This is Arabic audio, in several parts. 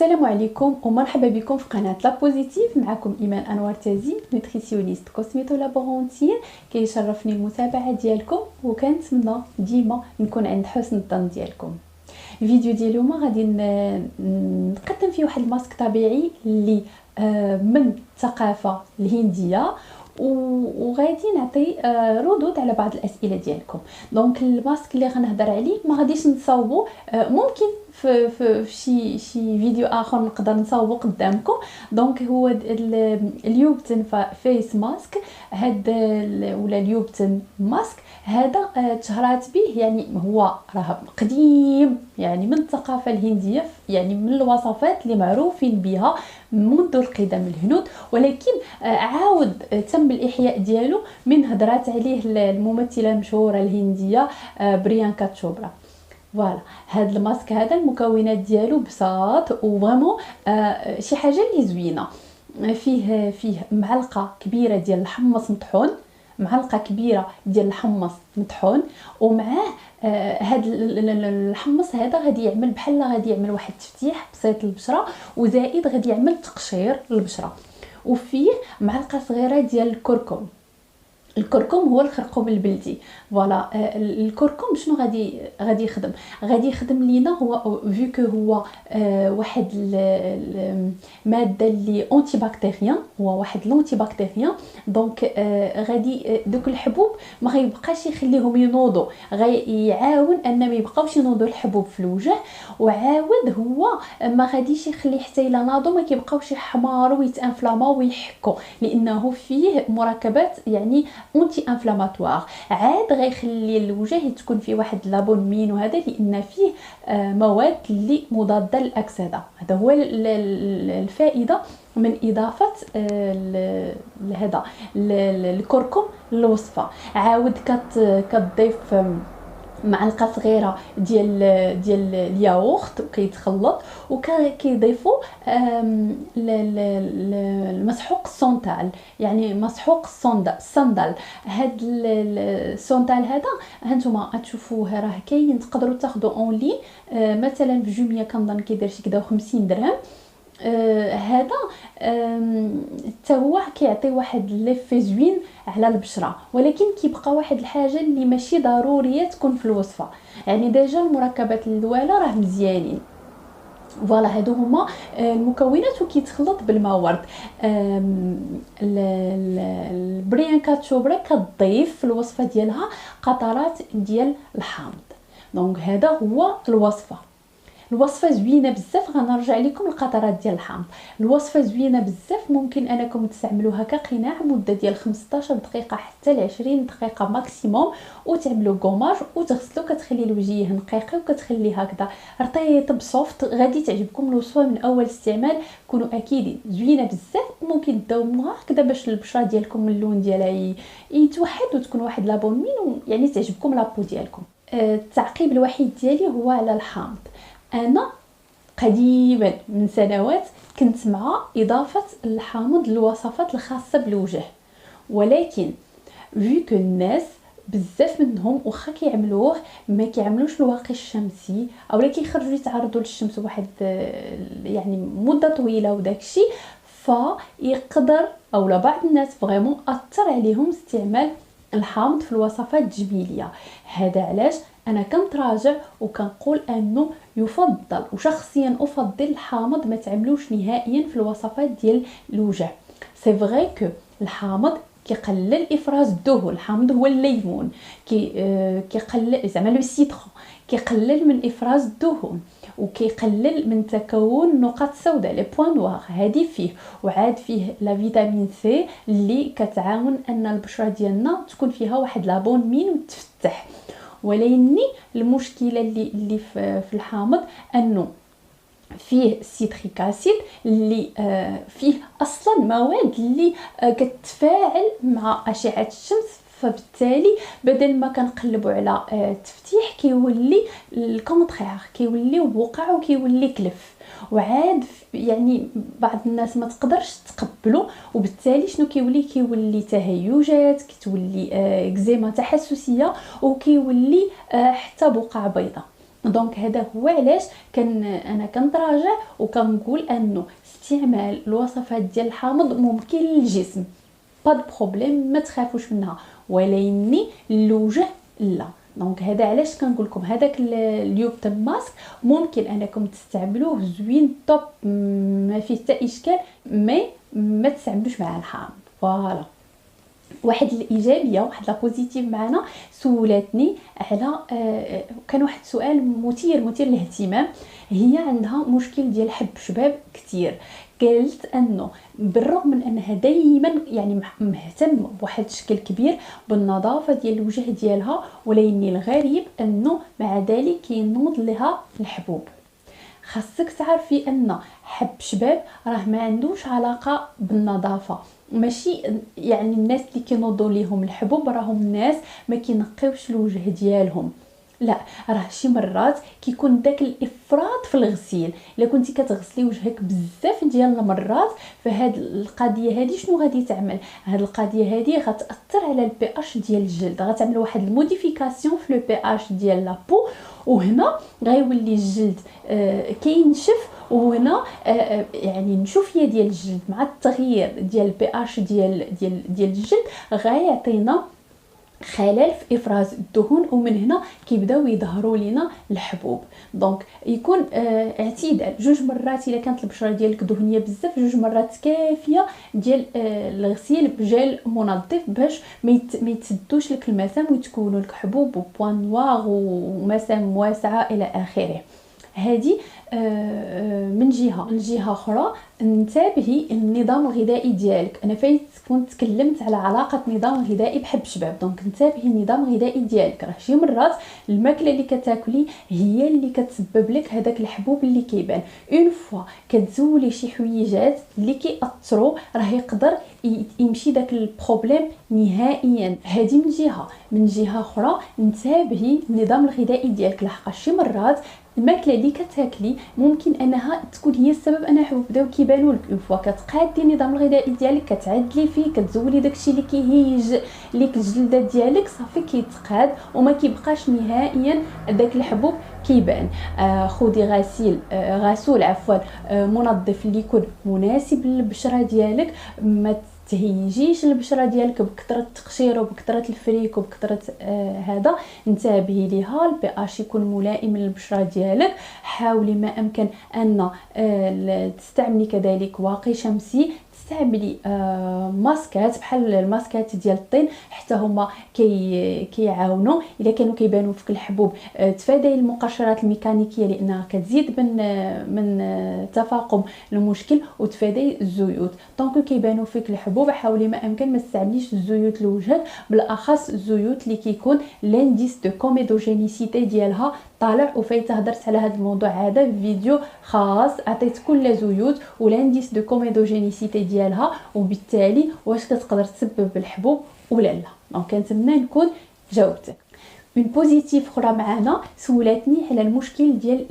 السلام عليكم ومرحبا بكم في قناه لا بوزيتيف. معكم ايمان انوار تازي، نوتريسيونيست كوسميتو لابورونتير. كيشرفني المتابعه ديالكم وكنتمنى ديما نكون عند حسن الظن ديالكم. الفيديو ديال اليوم غادي نقدم فيه واحد الماسك طبيعي اللي من الثقافه الهنديه وغادي نعطي ردود على بعض الاسئله ديالكم. دونك الماسك اللي غنهضر عليه ما غاديش نصاوبو، ممكن في شي فيديو اخر نقدر نصاوبو قدامكم. دونك هو اليوبتن فيس ماسك، هاد ولا اليوبتن ماسك هذا تشهرات به، يعني هو راه قديم، يعني من الثقافه الهنديه، يعني من الوصفات اللي معروفين بها منذ القدم الهنود، ولكن عاود تم الاحياء ديالو من هضرات عليه الممثله المشهوره الهنديه بريانكا تشوبرا. فوالا هاد الماسك هذا المكونات ديالو بساط وفريمون شي حاجه اللي زوينه. فيه معلقه كبيره ديال الحمص مطحون، معلقه كبيره ديال الحمص مطحون، ومعاه هاد الحمص هذا غادي يعمل بحال غادي يعمل واحد التفتيح بسيط للبشره، وزائد غادي يعمل تقشير للبشره. وفيه معلقه صغيره ديال الكركم. الكركم هو الخرقوم البلدي. فوالا الكركم شنو غادي يخدم؟ غادي يخدم لينا هو فيو كو هو واحد الماده اللي اونتي بكتيريان، هو واحد لونتي بكتيريان. دونك غادي دوك الحبوب ما غيبقاش يخليهم ينوضوا، غيعاون ان ما يبقاوش ينوضوا الحبوب في الوجه، وعاود هو ما غاديش يخلي حتى الا ناضوا ما كيبقاوش يحمروا ويتانفلاماو ويحكوا، لانه فيه مركبات يعني اونتي انفلاماتوار. عاد غيخلي الوجه تكون فيه واحد لابونمين، وهذا لان فيه مواد اللي مضاده للاكسده. هذا هو الفائده من اضافه هذا الكركم للوصفه. عاود كتضيف معلقه صغيره ديال الياغورت وكيتخلط، وكيضيفوا المسحوق السونتال، يعني مسحوق الصندل. هاد السونتال هذا هانتوما غتشوفوه راه كاين، تقدروا تاخذوا اون لين، مثلا في جوميه كنظن كيدير شي كدا 50 درهم. هذا حتى هو كيعطي واحد ليفي زوين على البشره، ولكن كيبقى واحد الحاجه اللي ماشي ضروريه تكون في الوصفه. يعني ديجا المركبات الاولى راه مزيانين. فوالا هادو هما المكونات وكيتخلط بالماء ورد. البريانكا تشوبرا كتضيف في الوصفه ديالها قطرات ديال الحامض. دونك هذا هو الوصفه زوينه بزاف. غنرجع لكم القطرات ديال الحامض. الوصفه زوينه بزاف، ممكن انكم تستعملوها كقناع مده ديال 15 دقيقه حتى ل 20 دقيقه ماكسيموم، وتعملوا كوماج وتغسلوا، كتخلي الوجه نقيقي وكتخليه هكذا رطيب سوفت. غادي تعجبكم الوصفه من اول استعمال، كونوا اكيدين زوينه بزاف. ممكن تداوموها هكذا باش البشره ديالكم اللون ديالها يتوحد وتكون واحد لابونمين، يعني تعجبكم لابو ديالكم. التعقيب الوحيد ديالي هو على الحامض. انا قديما من سنوات كنت مع اضافه الحامض للوصفات الخاصه بالوجه، ولكن فيو الناس بزاف منهم واخا كيعملوه ما كيعملوش الواقي الشمسي، اولا كيخرجوا يتعرضوا للشمس واحد يعني مده طويله، وداكشي فيقدر اولا بعض الناس فريمون اثر عليهم استعمال الحامض في الوصفات الجبيليه. هذا علاش انا كنتراجع وكنقول انه يفضل، وشخصيا افضل الحامض ما تعملوش نهائيا في الوصفات ديال الوجه. سي فري كو الحامض كيقلل افراز الدهون. الحامض هو الليمون، كيقلل زعما لو سيترون، كيقلل من افراز الدهون وكيقلل من تكون النقاط السوداء لي بوين نوار، هذه فيه. وعاد فيه لا فيتامين سي اللي كتعاون ان البشره ديالنا تكون فيها واحد لابون مين وتفتح. ولكن المشكله اللي في الحامض انه فيه سيتريك اسيد اللي فيه اصلا مواد اللي كتتفاعل مع اشعه الشمس، فبالتالي بدل ما كنقلبوا على التفتيح كيولي الكونترير، كيولي وقع وكيولي كلف. وعاد يعني بعض الناس ما تقدرش تقبله، وبالتالي شنو كيولي تهيجات، كتولي اكزيما تحسسيه، وكيولي حتى بقع بيضاء. دونك هذا هو علاش انا كنتراجع وكنقول انه استعمال الوصفات ديال الحامض ممكن للجسم، با بروبليم، ما تخافوش منها، ولكن الوجه لا. دونك هذا علاش كنقول لكم هذاك اليوبتن ماسك ممكن انكم تستعملوه زوين توب، ما فيه حتى اشكال، ما تستعملوش مع الحامض. فوالا واحد الايجابيه، واحد لا بوزيتيف معنا سولاتني على كان واحد سؤال مثير للاهتمام. هي عندها مشكل ديال حب شباب كتير. قالت انه بالرغم من انها دائما يعني مهتم بواحد الشكل كبير بالنظافه ديال الوجه ديالها، ولكن الغريب انه مع ذلك كينوض لها الحبوب. خاصك تعرفي ان حب شباب راه ما عندوش علاقه بالنظافه، ماشي يعني الناس اللي كينوضوا ليهم الحبوب راهم الناس ما كينقيوش الوجه ديالهم، لا، راه شي مرات كيكون داك الافراط في الغسيل. الا كنتي كتغسلي وجهك بزاف ديال المرات، فهاد القضيه هذه شنو غادي تعمل؟ هاد القضيه هذه غتاثر على البي اش ديال الجلد، غتعمل واحد الموديفيكاسيون في لو بي اش ديال لابو، وهنا غيولي الجلد كينشف، وهنا يعني النشوفيه ديال الجلد مع التغيير ديال البي اش ديال الجلد غيعطينا خلل في افراز الدهون، ومن هنا كيبداو يظهروا لنا الحبوب. دونك يكون اعتدال، 2 مرات الا كانت البشره ديالك دهنيه بزاف، 2 مرات كافيه ديال الغسيل بجل منظف باش ما يتسدوش لك المسام ويتكونوا لك حبوب وبوان نوار ومسام واسعه الى اخره. هذه من جهه اخرى انتبهي النظام الغذائي ديالك. انا فايت كنت تكلمت على علاقه النظام الغذائي بحب شباب، دونك انتبهي النظام الغذائي ديالك. راه شي مرات الماكله اللي كتاكلي هي اللي كتسبب لك هذاك الحبوب اللي كيبان. اون فوا كتزولي شي حويجات اللي كيأثروا، راه يقدر يمشي داك البروبليم نهائيا. هذه من جهه اخرى انتبهي النظام الغذائي ديالك، لحقاش شي مرات الماكله اللي كتاكلي ممكن انها تكون هي السبب انها الحبوب بداو كيبانوا لك. اون فوا كتقادي النظام الغذائي ديالك، كتعدلي فيه، كتزولي داكشي اللي كيهيج ليك الجلده ديالك، صافي كيتقاد وما كيبقاش نهائيا داك الحبوب كيبان. خذي غسول منظف اللي يكون مناسب للبشره ديالك. ما تهيجيش البشره ديالك بكثره التقشير وبكثره الفريك وبكثره هذا. انتبهي ليها، البي اش يكون ملائم للبشره ديالك. حاولي ما امكن ان تستعملي كذلك واقي شمسي، تستعملي ماسكات بحال الماسكات ديال الطين، حتى هما كيعاونوا الا كانوا كيبانوا فيك الحبوب. تفادي المقشرات الميكانيكيه لانها كتزيد من تفاقم المشكل، وتفادي الزيوت. دونك كيبانوا فيك الحبوب حاولي ما امكن ما تستعمليش الزيوت لوجهك، بالاخص الزيوت اللي كيكون لانديس دو كوميدوجينيسيتي ديالها طالع. وفايته هضرت على هذا الموضوع هذا في فيديو خاص، عطيت كل زيوت ولانديس دو كوميدوجينيسيتي ديالها، وبالتالي واش كتقدر تسبب الحبوب ولا لا. دونك كنتمنى نكون جاوبتك. من بوزيتيف اخرى معنا سولاتني على المشكل ديال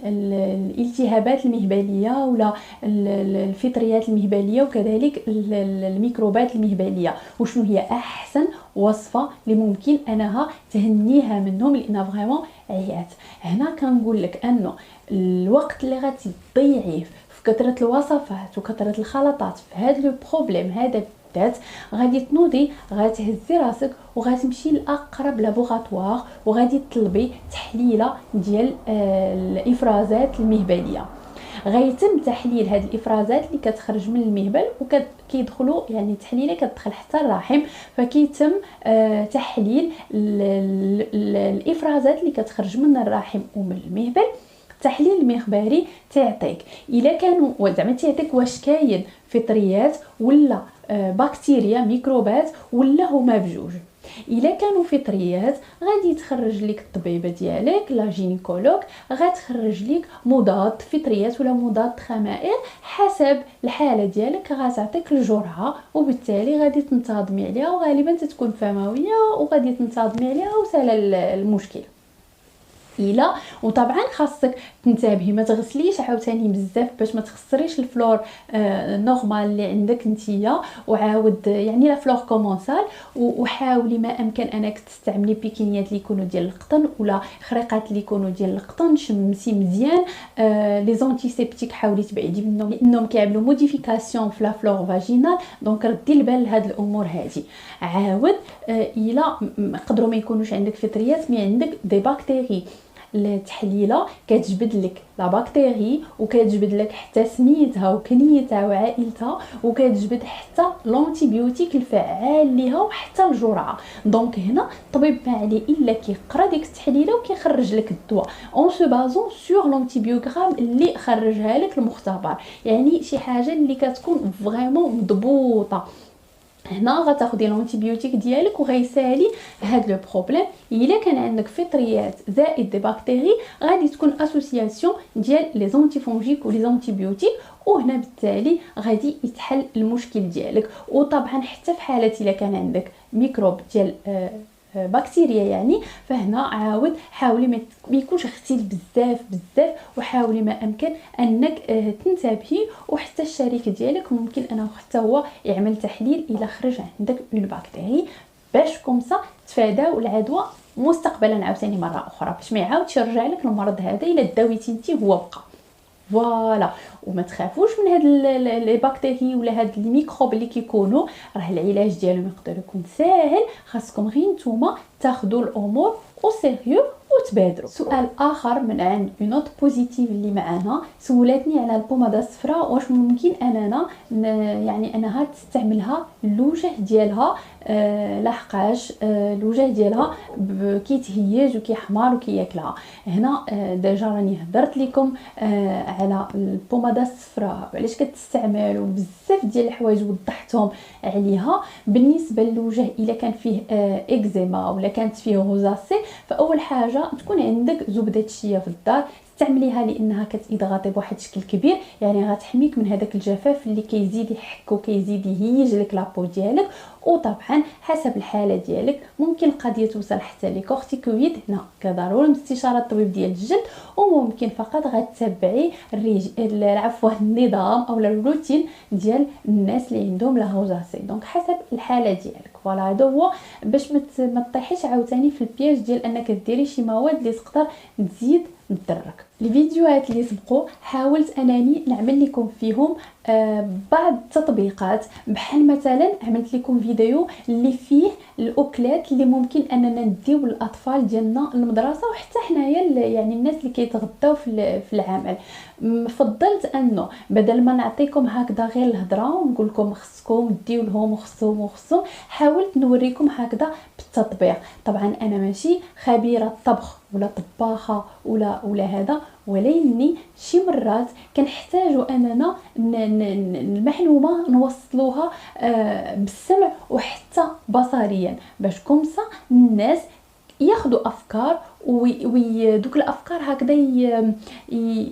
الالتهابات المهبليه ولا الفطريات المهبليه وكذلك الميكروبات المهبليه، وشنو هي احسن وصفه اللي ممكن انها تهنيها منهم لانها فريمون عيات. هنا كنقول لك انه الوقت اللي غتضيعيه في كثره الوصفات وكثره الخلطات في هذا لو بروبليم هذا غادي تنوضي، غتهزي راسك وغتمشي لاقرب لابوغاتوار وغادي تطلبي تحليله ديال الافرازات المهبليه. غيتم تحليل هذه الافرازات اللي كتخرج من المهبل وكيدخلوا يعني تحليله كتدخل حتى الرحم، فكيتم تحليل الافرازات اللي كتخرج من الرحم ومن المهبل. التحليل المخبري تعطيك الا كانوا زعما تعطيك واش كاين فطريات ولا بكتيريا ميكروبات ولا هما بجوج. الا كانوا فطريات غادي تخرج لك الطبيبه ديالك لا جينيكولوج، غتخرج لك مضاد فطريات ولا مضاد خمائر حسب الحاله ديالك، غتعطيك الجرعه وبالتالي غادي تنتظمي عليها، وغالبا تتكون فمويه وغادي تنتظمي عليها وسهل المشكل. الا. وطبعا خاصك تنتبهي ما تغسليش عاوتاني بزاف باش ما تخسريش الفلور نورمال اللي عندك نتيا. وعاود يعني لا فلور كومونسال. وحاولي ما امكن انك تستعملي بيكينيات اللي يكونوا ديال القطن ولا خريقات اللي يكونوا ديال القطن. شمسي مزيان لي زونتيسيبتيك حاولي تبعدي منهم لانهم كيعملوا موديفيكاسيون في لا فلور فاجينال. دونك ردي البال لهاد الامور هذه. عاود الا نقدروا ما يكونوش عندك فطريات مي عندك دي باكتيري، التحليله كتجبد لك لا باكتيري وكتجبد لك حتى سميتها وكنيتها وعائلتها وكتجبد حتى لونتيبيوتيك الفعال ليها وحتى الجرعه. دونك هنا الطبيب ما عليه الا كيقرا ديك التحليله وكيخرج لك الدواء اون سو بازون سور لونتيبيوغرام اللي خرجها لك المختبر، يعني شي حاجه اللي كتكون فريمون مضبوطه. هنا غتاخدي لونتيبيوتيك ديالك وغيسالي هاد لو بروبليم. الا كان عندك فطريات زائد دي باكتيري غادي تكون اسوسياسيون ديال لي زونتيفونجيك ولي زونتيبيوتيك، وهنا بالتالي غادي يتحل المشكل ديالك. وطبعا حتى في حاله الا كان عندك ميكروب ديال بكتيريا يعني، فهنا عاود حاولي ما يكونش غسيل بزاف بزاف، وحاولي ما امكن انك تنتبهي. وحتى الشريك ديالك ممكن انه حتى هو يعمل تحليل الا خرج عندك اون بكتيري باش كومسا تفاداو العدوى مستقبلا عاوتاني مره اخرى، باش ما يعاودش يرجع لك المرض هذا الا داويتي انت هو بقى. فوالا. وما تخافوش من هاد لي باكتيري ولا هاد لي ميكروب اللي كيكونوا، راه العلاج ديالهم يقدر يكون ساهل. خاصكم غير نتوما تاخذوا الامور او سيريو وتبادروا. سؤال اخر من عند نوت بوزيتيف اللي معانا سولاتني على البوماده الصفراء، واش ممكن اننا يعني انها تستعملها الوجه ديالها لحقاش الوجه ديالها كيتهيج وكيحمر وكياكلها. هنا ديجا راني هضرت لكم على البوماده الصفراء علاش كتستعمل وبزاف ديال الحوايج وضحتهم عليها. بالنسبه للوجه الا كان فيه اكزيما ولا كانت فيه روزاسي، فاول حاجه تكون عندك زبده الشيا في الدار، استعمليها لانها كتضغطي بواحد الشكل كبير، يعني غتحميك من هذاك الجفاف اللي كيزيد يحك وكيزيد يهيج لك لابو ديالك. وطبعا حسب الحاله ديالك ممكن قضيه توصل حتى لي كورتيكويد، هنا كضروري استشاره الطبيب ديال الجلد. وممكن فقط غتتبعي عفوا النظام او الروتين ديال الناس اللي عندهم لا روزاسي، دونك حسب الحاله ديالك. فوالا هذا هو باش ما تطيحيش عاوتاني في البياج ديال انك ديري شي مواد اللي تقدر تزيد تضرك. الفيديوهات اللي سبقوا حاولت انني نعمل لكم فيهم بعض التطبيقات، بحال مثلا عملت لكم فيديو اللي فيه الاكلات اللي ممكن اننا نديو للاطفال ديالنا المدرسه وحتى حنايا يعني الناس اللي كيتغداو في العمل. فضلت انه بدل ما نعطيكم هكذا غير الهضره ونقول لكم خصكم ديو لهم وخصهم حاولت نوريكم هكذا بالتطبيق. طبعا انا ماشي خبيره طبخ ولا طباخه ولا هذا، ولكني شي مرات كنحتاجوا اننا المعلومه نوصلوها بالسمع وحتى بصريا باش كومسا الناس ياخذوا افكار ودوك الافكار هكذا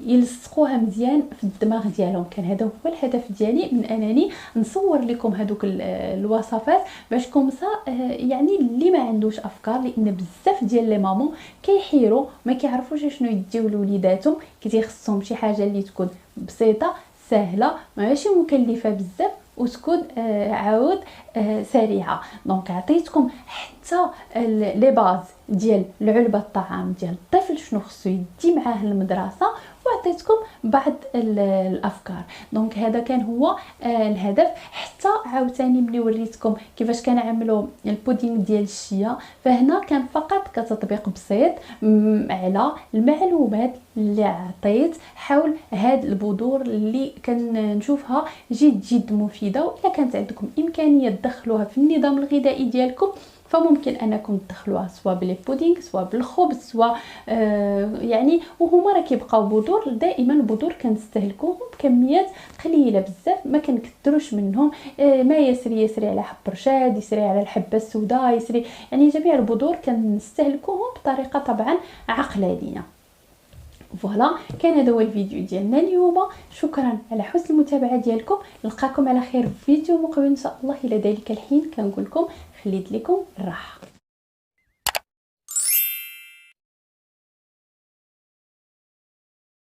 يلصقوها مزيان في الدماغ ديالهم. كان هذا هو الهدف ديالي من انني نصور لكم هذوك الوصفات باش كومسا يعني اللي ما عندوش افكار، لان بزاف ديال لي مامون كيحيروا ما كيعرفوش شنو يديو لوليداتهم، كيخصهم شي حاجه اللي تكون بسيطه سهله ماشي مكلفه بزاف وتكون عاود سريعه. دونك عطيتكم حتى لي باز ديال العلبه الطعام ديال الطفل شنو خصو يدي معاه للمدرسه، وعطيتكم بعض الافكار. دونك هذا كان هو الهدف. حتى عاوتاني ملي وريتكم كيفاش كنعملوا البودينغ ديال الشيا، فهنا كان فقط كتطبيق بسيط على المعلومات اللي عطيت حول هاد البذور اللي كنشوفها جد مفيده. والا كانت عندكم امكانيه تدخلوها في النظام الغذائي ديالكم فممكن انكم تدخلوها سواء بلي بودينغ سواء بالخبز سواء يعني وهما راه كيبقاو بذور. دائما البذور كنستهلكوهم بكميات قليله بزاف، ما كنكثروش منهم. ما يسري على حب رشاد، يسري على الحبه السوداء، يسري يعني جميع البذور كنستهلكوهم بطريقه طبعا عقلانيه. فوالا كان هذا هو الفيديو ديالنا اليوم. شكرا على حسن المتابعه ديالكم، نلقاكم على خير في فيديو مقبل ان شاء الله. الى ذلك الحين كنقول لكم خليت لكم الراحه.